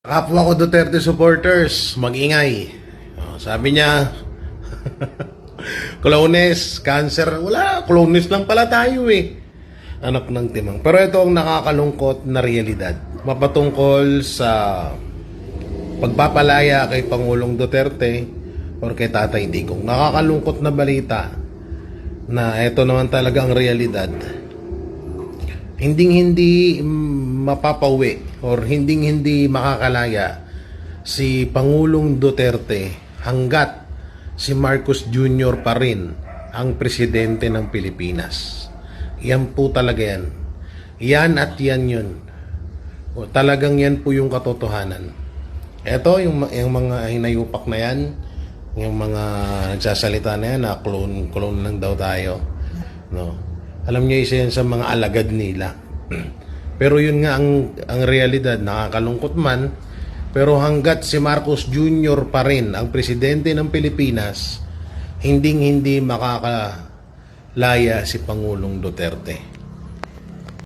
Kapwa ko Duterte supporters, mag-ingay. Sabi niya, clones, cancer. Wala, clones lang pala tayo eh. Anak ng timang. Pero ito ang nakakalungkot na realidad. Mapatungkol sa pagpapalaya kay Pangulong Duterte or kay Tatay Digong. Nakakalungkot na balita na ito naman talaga ang realidad. Hindi mapapauwi or hindi makakalaya si Pangulong Duterte hanggat si Marcos Jr. pa rin ang presidente ng Pilipinas. Yan po talaga yan. Yan at yan yun. O, talagang yan po yung katotohanan. Ito, yung mga hinayupak na yan, yung mga nagsasalita na yan, na clone lang daw tayo. No? Alam niyo, isa yan sa mga alagad nila. Pero yun nga ang realidad, nakakalungkot man. Pero hanggat si Marcos Jr. pa rin ang presidente ng Pilipinas, hindi makakalaya si Pangulong Duterte.